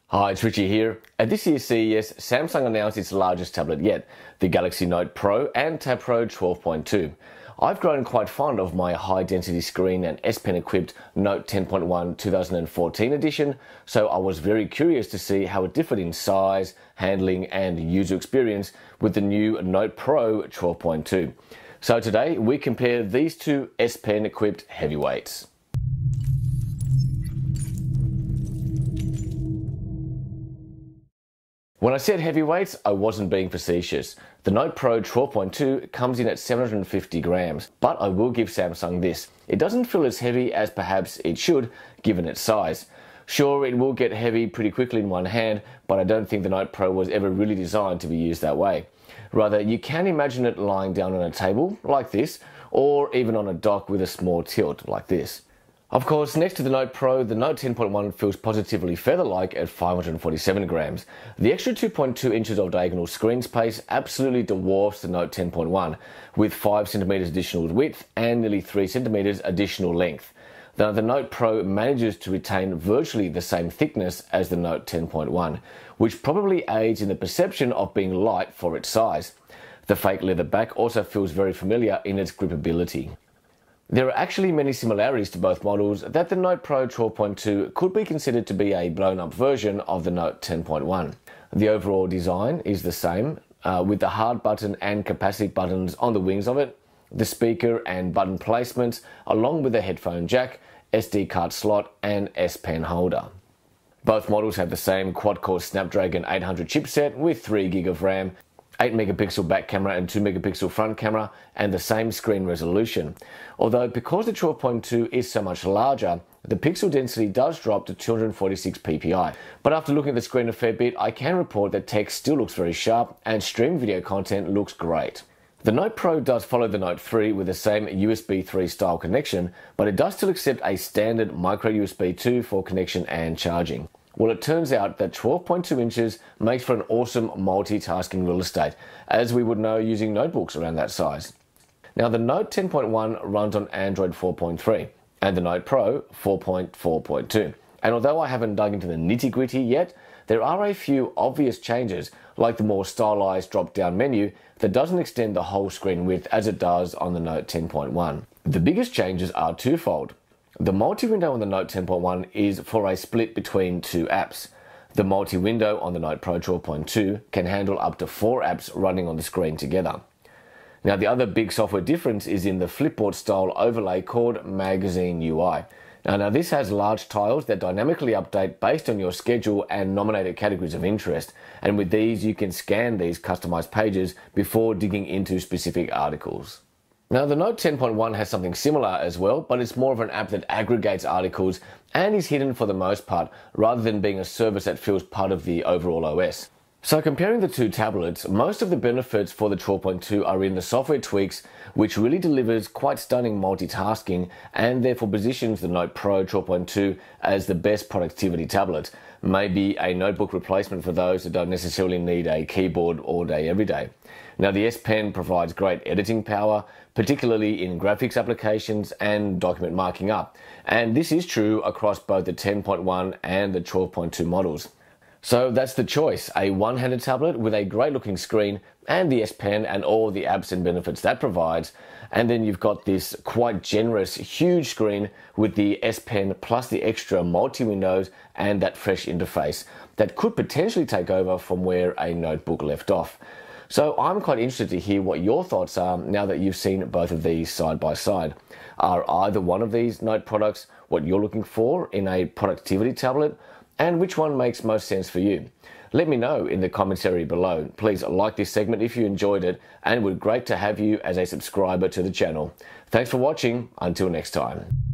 Hi, it's Richie here. At this year's CES, Samsung announced its largest tablet yet, the Galaxy NotePro and NotePro 12.2. I've grown quite fond of my high-density screen and S Pen equipped Note 10.1 2014 edition, so I was very curious to see how it differed in size, handling and user experience with the new NotePro 12.2. So today we compare these two S Pen equipped heavyweights. When I said heavyweights, I wasn't being facetious. The NotePro 12.2 comes in at 750 grams, but I will give Samsung this. It doesn't feel as heavy as perhaps it should, given its size. Sure, it will get heavy pretty quickly in one hand, but I don't think the NotePro was ever really designed to be used that way. Rather, you can imagine it lying down on a table, like this, or even on a dock with a small tilt, like this. Of course, next to the NotePro, the Note 10.1 feels positively feather-like at 547 grams. The extra 2.2 inches of diagonal screen space absolutely dwarfs the Note 10.1, with 5 centimeters additional width and nearly 3 centimeters additional length. Now, the NotePro manages to retain virtually the same thickness as the Note 10.1, which probably aids in the perception of being light for its size. The fake leather back also feels very familiar in its gripability. There are actually many similarities to both models that the NotePro 12.2 could be considered to be a blown-up version of the Note 10.1. The overall design is the same, with the hard button and capacitive buttons on the wings of it, the speaker and button placements, along with the headphone jack, SD card slot and S Pen holder. Both models have the same quad-core Snapdragon 800 chipset with 3 GB of RAM, 8 megapixel back camera and 2 megapixel front camera, and the same screen resolution. Although because the 12.2 is so much larger, the pixel density does drop to 246 ppi. But after looking at the screen a fair bit, I can report that text still looks very sharp and stream video content looks great. The NotePro does follow the Note 3 with the same USB 3 style connection, but it does still accept a standard micro USB 2 for connection and charging. Well, it turns out that 12.2 inches makes for an awesome multitasking real estate, as we would know using notebooks around that size. Now, the Note 10.1 runs on Android 4.3 and the NotePro 4.4.2. And although I haven't dug into the nitty-gritty yet, there are a few obvious changes, like the more stylized drop-down menu that doesn't extend the whole screen width as it does on the Note 10.1. The biggest changes are twofold. The multi-window on the Note 10.1 is for a split between 2 apps. The multi-window on the NotePro 12.2 can handle up to 4 apps running on the screen together. Now, the other big software difference is in the Flipboard style overlay called Magazine UI. Now this has large tiles that dynamically update based on your schedule and nominated categories of interest. And with these, you can scan these customized pages before digging into specific articles. Now, the Note 10.1 has something similar as well, but it's more of an app that aggregates articles and is hidden for the most part, rather than being a service that feels part of the overall OS. So comparing the two tablets, most of the benefits for the 12.2 are in the software tweaks, which really delivers quite stunning multitasking and therefore positions the NotePro 12.2 as the best productivity tablet, maybe a notebook replacement for those that don't necessarily need a keyboard all day every day. Now, the S Pen provides great editing power, particularly in graphics applications and document marking up, and this is true across both the 10.1 and the 12.2 models. So that's the choice, a one-handed tablet with a great looking screen and the S Pen and all the apps and benefits that provides, and then you've got this quite generous huge screen with the S Pen plus the extra multi-windows and that fresh interface that could potentially take over from where a notebook left off. So I'm quite interested to hear what your thoughts are now that you've seen both of these side by side. Are either one of these Note products what you're looking for in a productivity tablet? And which one makes most sense for you? Let me know in the comments area below. Please like this segment if you enjoyed it, and it would be great to have you as a subscriber to the channel. Thanks for watching. Until next time.